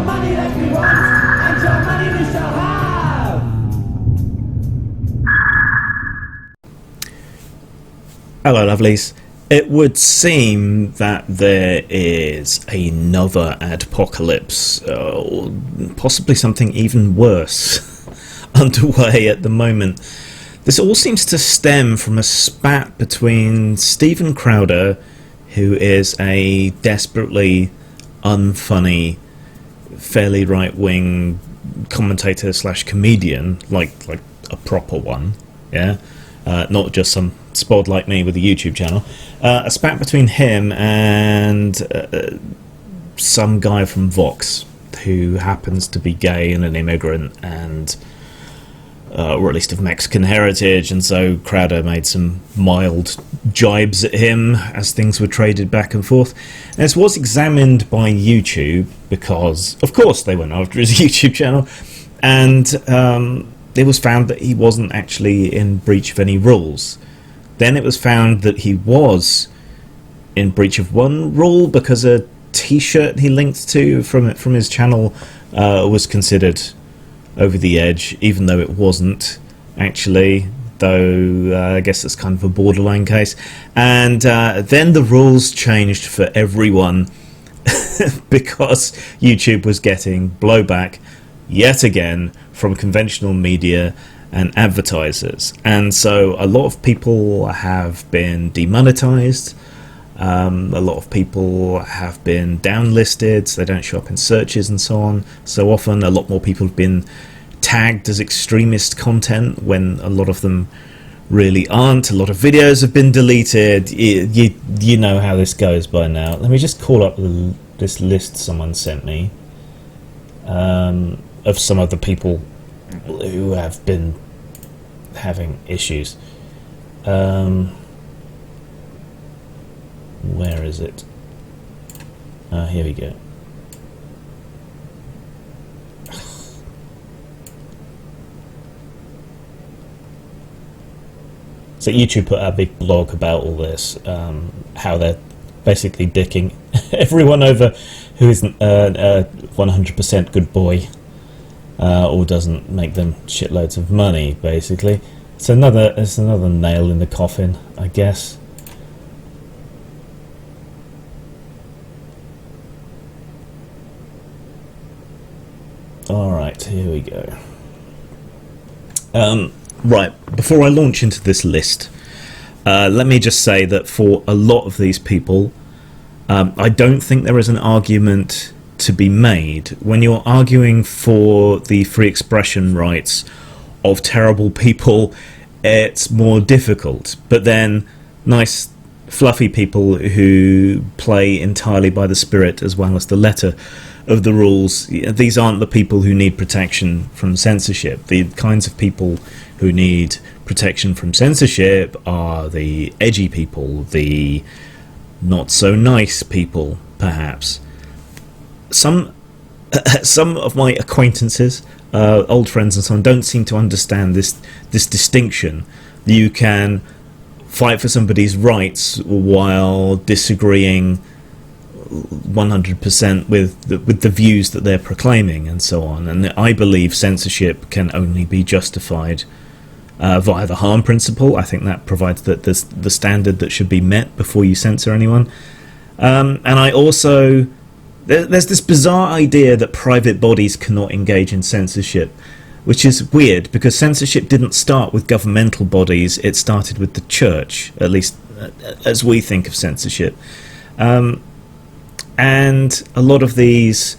your money that we want, and your money we shall have. Hello, lovelies. It would seem that there is another adpocalypse, or possibly something even worse, underway at the moment. This all seems to stem from a spat between Steven Crowder, who is a desperately unfunny, fairly right-wing commentator slash comedian, like a proper one, yeah, not just some spod like me with a YouTube channel. A spat between him and some guy from Vox, who happens to be gay and an immigrant and or at least of Mexican heritage, and so Crowder made some mild jibes at him as things were traded back and forth. And this was examined by YouTube because, of course, they went after his YouTube channel, and it was found that he wasn't actually in breach of any rules. Then it was found that he was in breach of one rule because a t-shirt he linked to from his channel was considered over the edge, even though it wasn't actually, though I guess it's kind of a borderline case. And then the rules changed for everyone because YouTube was getting blowback yet again from conventional media and advertisers, and so a lot of people have been demonetized, a lot of people have been downlisted, so they don't show up in searches and so on. So often a lot more people have been tagged as extremist content when a lot of them really aren't. A lot of videos have been deleted. You know how this goes by now. Let me just call up this list someone sent me of some of the people who have been having issues. Where is it? Here we go. So YouTube put out a big blog about all this, how they're basically dicking everyone over who isn't a 100% good boy, or doesn't make them shitloads of money, basically. It's another nail in the coffin, I guess. Alright, here we go. Right, before I launch into this list, let me just say that for a lot of these people, I don't think there is an argument to be made. When you're arguing for the free expression rights of terrible people, it's more difficult. But then nice fluffy people who play entirely by the spirit as well as the letter of the rules, these aren't the people who need protection from censorship. The kinds of people who need protection from censorship are the edgy people, the not so nice people, perhaps. Some of my acquaintances, old friends and so on, don't seem to understand this distinction. You can fight for somebody's rights while disagreeing 100% with the views that they're proclaiming and so on. And I believe censorship can only be justified via the harm principle. I think that provides the standard that should be met before you censor anyone. And I also... There's this bizarre idea that private bodies cannot engage in censorship, which is weird because censorship didn't start with governmental bodies, it started with the church, at least as we think of censorship. And a lot of these...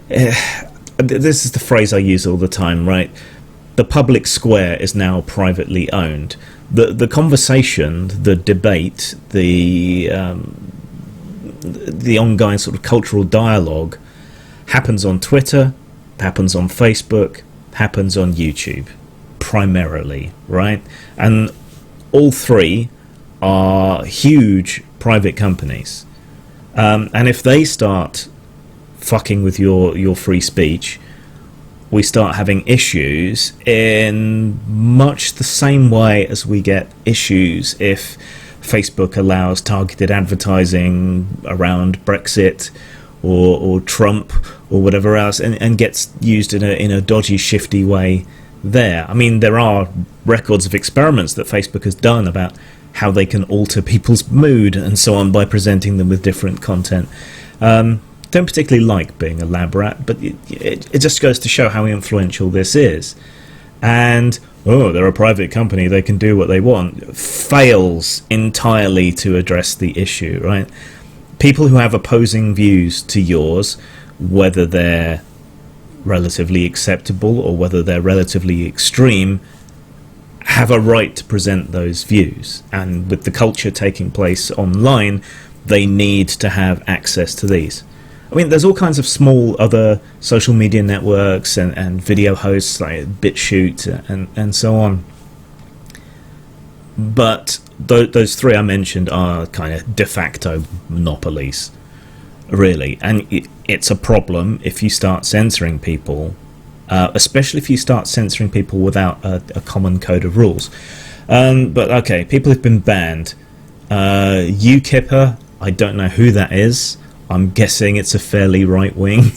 this is the phrase I use all the time, right? The public square is now privately owned. The conversation, the debate, the ongoing sort of cultural dialogue happens on Twitter, happens on Facebook, happens on YouTube, primarily, right? And all three are huge private companies. And if they start fucking with your free speech, we start having issues in much the same way as we get issues if Facebook allows targeted advertising around Brexit, or Trump or whatever else, and gets used in a dodgy, shifty way there. I mean, there are records of experiments that Facebook has done about how they can alter people's mood and so on by presenting them with different content. Don't particularly like being a lab rat, but it just goes to show how influential this is. And, they're a private company, they can do what they want, fails entirely to address the issue, right? People who have opposing views to yours, whether they're relatively acceptable or whether they're relatively extreme, have a right to present those views. And with the culture taking place online, they need to have access to these. I mean, there's all kinds of small other social media networks and video hosts like BitChute and so on. But those three I mentioned are kind of de facto monopolies, really. And it's a problem if you start censoring people, especially if you start censoring people without a common code of rules. But okay, people have been banned. UKIPper, I don't know who that is. I'm guessing it's a fairly right-wing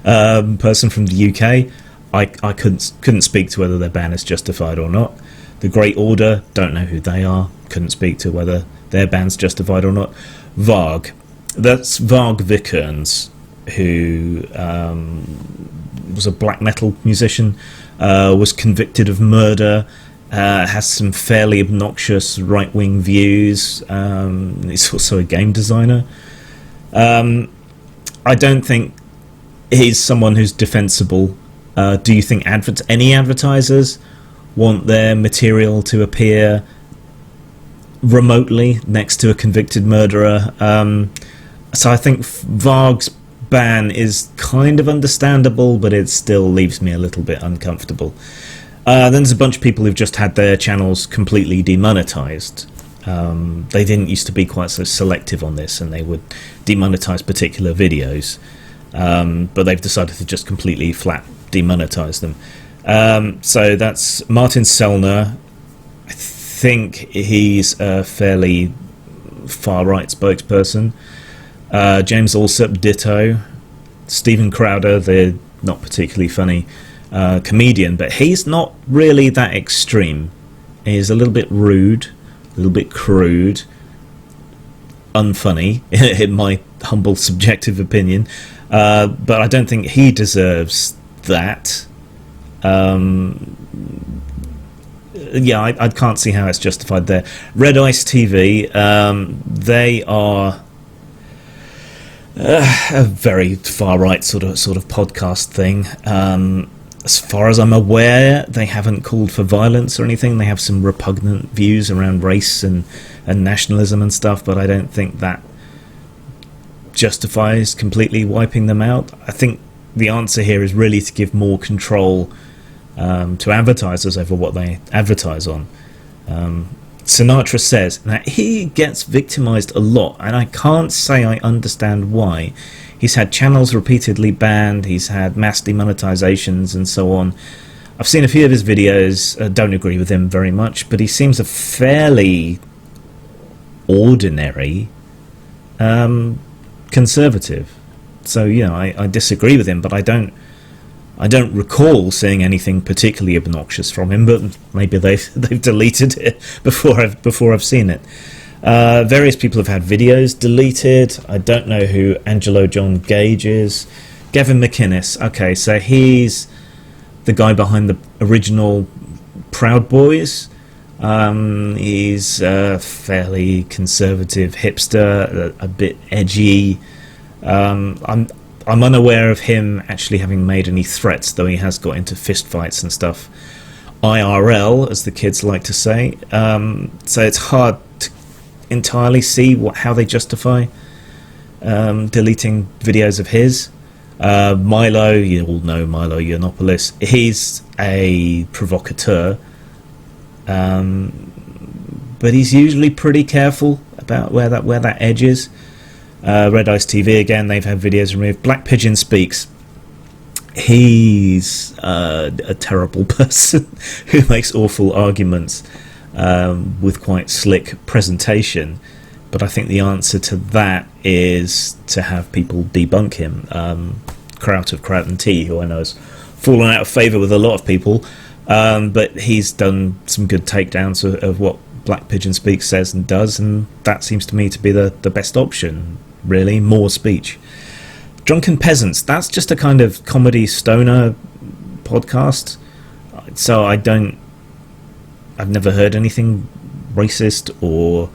person from the UK. I couldn't speak to whether their ban is justified or not. The Great Order, don't know who they are. Couldn't speak to whether their ban's justified or not. Varg, that's Varg Vikernes, who was a black metal musician, was convicted of murder, has some fairly obnoxious right-wing views. He's also a game designer. I don't think he's someone who's defensible. Do you think any advertisers want their material to appear remotely next to a convicted murderer? So I think Varg's ban is kind of understandable, but it still leaves me a little bit uncomfortable. Then there's a bunch of people who've just had their channels completely demonetized. They didn't used to be quite so selective on this, and they would demonetize particular videos, but they've decided to just completely flat demonetize them. So that's Martin Sellner. I think he's a fairly far-right spokesperson. James Allsup, ditto. Stephen Crowder, the not particularly funny comedian, but he's not really that extreme. He's a little bit rude, a little bit crude, unfunny, in my humble subjective opinion, but I don't think he deserves that. I can't see how it's justified there. Red Ice TV, they are a very far right sort of podcast thing. As far as I'm aware, they haven't called for violence or anything. They have some repugnant views around race and nationalism and stuff, but I don't think that justifies completely wiping them out. I think the answer here is really to give more control to advertisers over what they advertise on. Sinatra says that he gets victimized a lot, and I can't say I understand why. He's had channels repeatedly banned, he's had mass demonetizations and so on. I've seen a few of his videos, don't agree with him very much, but he seems a fairly ordinary conservative. So, I disagree with him, but I don't recall seeing anything particularly obnoxious from him, but maybe they've deleted it before I've seen it. Various people have had videos deleted. I don't know who Angelo John Gage is. Gavin McInnes. Okay, so he's the guy behind the original Proud Boys. He's a fairly conservative hipster, a bit edgy. I'm unaware of him actually having made any threats, though he has got into fistfights and stuff. IRL, as the kids like to say. So it's hard to entirely see how they justify deleting videos of his. Milo, you all know Milo Yiannopoulos. He's a provocateur, but he's usually pretty careful about where that edge is. Red Ice TV, again, they've had videos removed. Black Pigeon Speaks. He's a terrible person who makes awful arguments with quite slick presentation. But I think the answer to that is to have people debunk him. Kraut of Kraut and Tea, who I know has fallen out of favour with a lot of people, but he's done some good takedowns of what Black Pigeon Speak says and does, and that seems to me to be the best option, really. More speech. Drunken Peasants, that's just a kind of comedy stoner podcast, so I've never heard anything racist or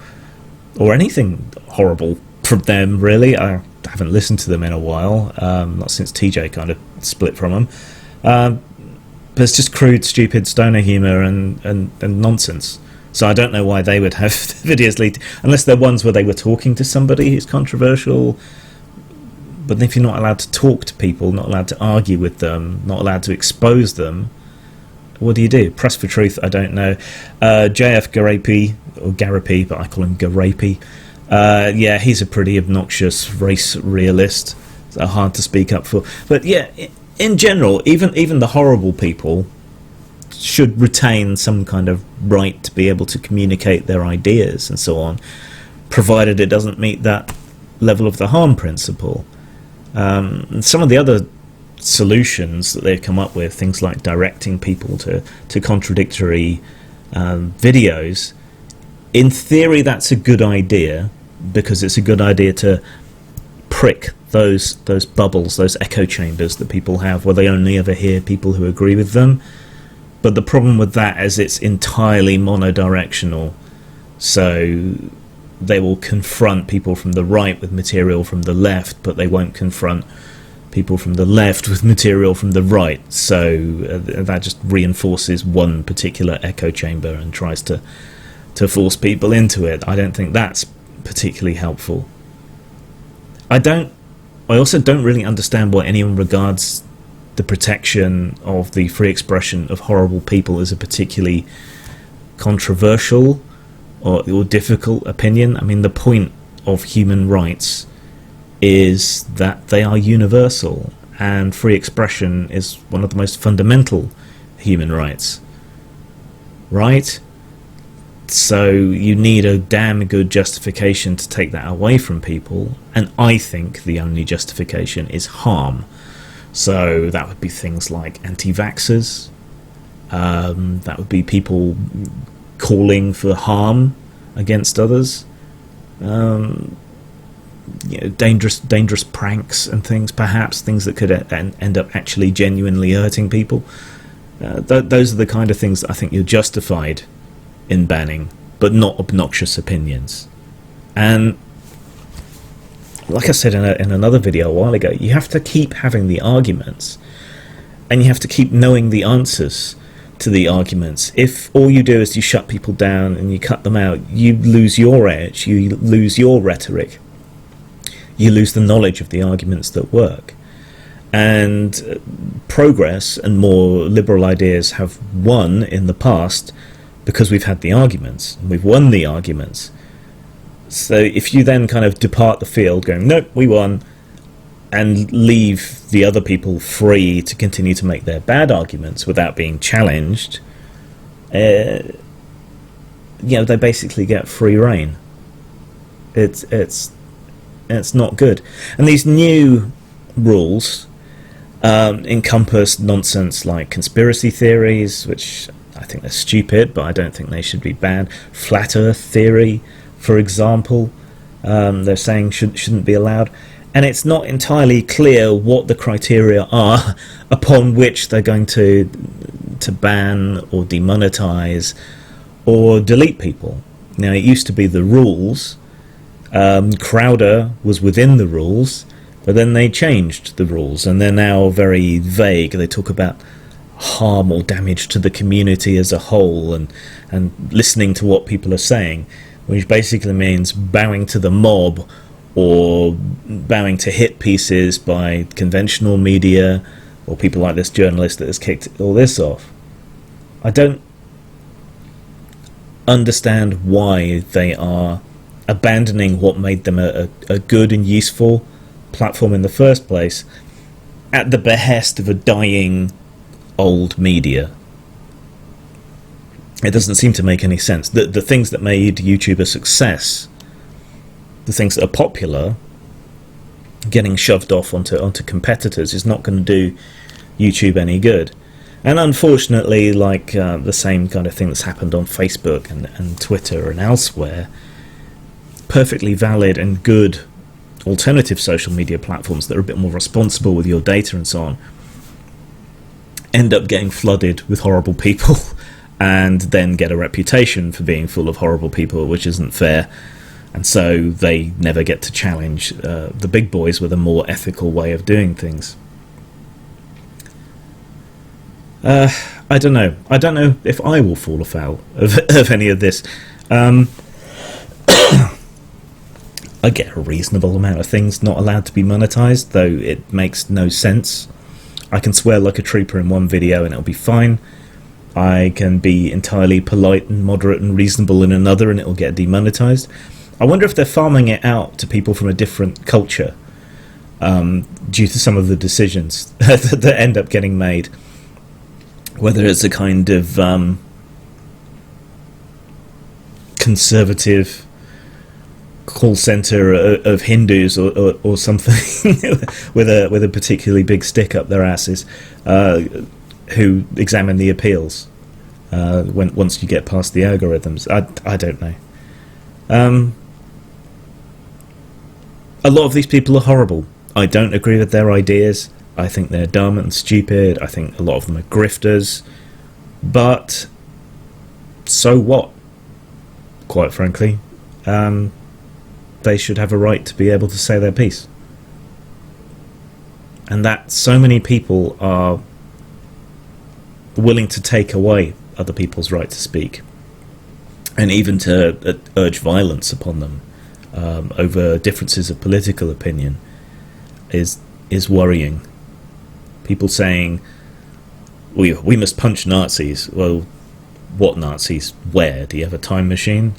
anything horrible from them, really. I haven't listened to them in a while, not since TJ kind of split from them, but it's just crude, stupid stoner humour and nonsense. So I don't know why they would have videos leaked, unless they're ones where they were talking to somebody who's controversial. But if you're not allowed to talk to people, not allowed to argue with them, not allowed to expose them, what do you do? Press for truth, I don't know. JF Garapi, or Garapi, but I call him Garapi. Yeah, he's a pretty obnoxious race realist. So hard to speak up for. But yeah, in general, even the horrible people should retain some kind of right to be able to communicate their ideas and so on, provided it doesn't meet that level of the harm principle. And some of the other solutions that they've come up with, things like directing people to contradictory videos, in theory that's a good idea, because it's a good idea to prick those bubbles, those echo chambers that people have, where they only ever hear people who agree with them. But the problem with that is it's entirely monodirectional, so they will confront people from the right with material from the left, but they won't confront people from the left with material from the right. So that just reinforces one particular echo chamber and tries to force people into it. I don't think that's particularly helpful. I also don't really understand why anyone regards the protection of the free expression of horrible people as a particularly controversial or difficult opinion. I mean, the point of human rights is that they are universal, and free expression is one of the most fundamental human rights, right? So you need a damn good justification to take that away from people, and I think the only justification is harm. So that would be things like anti-vaxxers, that would be people calling for harm against others, dangerous pranks and things, perhaps things that could end up actually genuinely hurting people. Those are the kind of things that I think you're justified in banning, but not obnoxious opinions. And like I said in another video a while ago, you have to keep having the arguments, and you have to keep knowing the answers to the arguments. If all you do is you shut people down and you cut them out, you lose your edge, you lose your rhetoric, you lose the knowledge of the arguments that work. And progress and more liberal ideas have won in the past because we've had the arguments, and we've won the arguments. So if you then kind of depart the field going, nope, we won, and leave the other people free to continue to make their bad arguments without being challenged, they basically get free rein. It's not good. And these new rules encompass nonsense like conspiracy theories, which I think they're stupid, but I don't think they should be banned. Flat Earth theory, for example, they're saying shouldn't be allowed. And it's not entirely clear what the criteria are upon which they're going to ban or demonetize or delete people. Now, it used to be the rules. Crowder was within the rules, but then they changed the rules, and they're now very vague. They talk about harm or damage to the community as a whole, and listening to what people are saying, which basically means bowing to the mob or bowing to hit pieces by conventional media or people like this journalist that has kicked all this off. I don't understand why they are abandoning what made them a good and useful platform in the first place at the behest of a dying old media. It doesn't seem to make any sense. The things that made YouTube a success the things that are popular getting shoved off onto competitors is not going to do YouTube any good. And unfortunately, like the same kind of thing that's happened on Facebook and Twitter and elsewhere, perfectly valid and good alternative social media platforms that are a bit more responsible with your data and so on end up getting flooded with horrible people and then get a reputation for being full of horrible people, which isn't fair. And so they never get to challenge the big boys with a more ethical way of doing things. I don't know. I don't know if I will fall afoul of any of this. I get a reasonable amount of things not allowed to be monetized, though it makes no sense. I can swear like a trooper in one video and it'll be fine. I can be entirely polite and moderate and reasonable in another and it'll get demonetized. I wonder if they're farming it out to people from a different culture due to some of the decisions that end up getting made. Whether it's a kind of conservative call center of Hindus or something with a particularly big stick up their asses who examine the appeals once you get past the algorithms. I don't know. A lot of these people are horrible. I don't agree with their ideas. I think they're dumb and stupid. I think a lot of them are grifters. But so what? Quite frankly. They should have a right to be able to say their piece. And that so many people are willing to take away other people's right to speak and even to urge violence upon them over differences of political opinion is worrying. People saying we must punch Nazis. Well, what Nazis? Where? Do you have a time machine?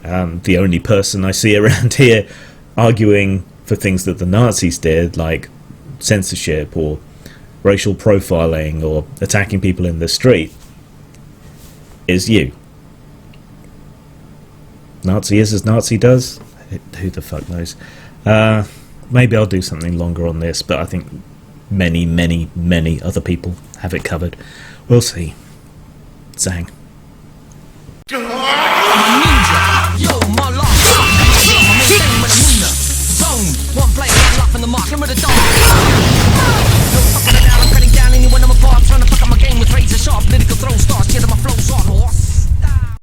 The only person I see around here arguing for things that the Nazis did, like censorship or racial profiling or attacking people in the street, is you. Nazi is as Nazi does? Who the fuck knows? Maybe I'll do something longer on this, but I think many, many, many other people have it covered. We'll see. Zang.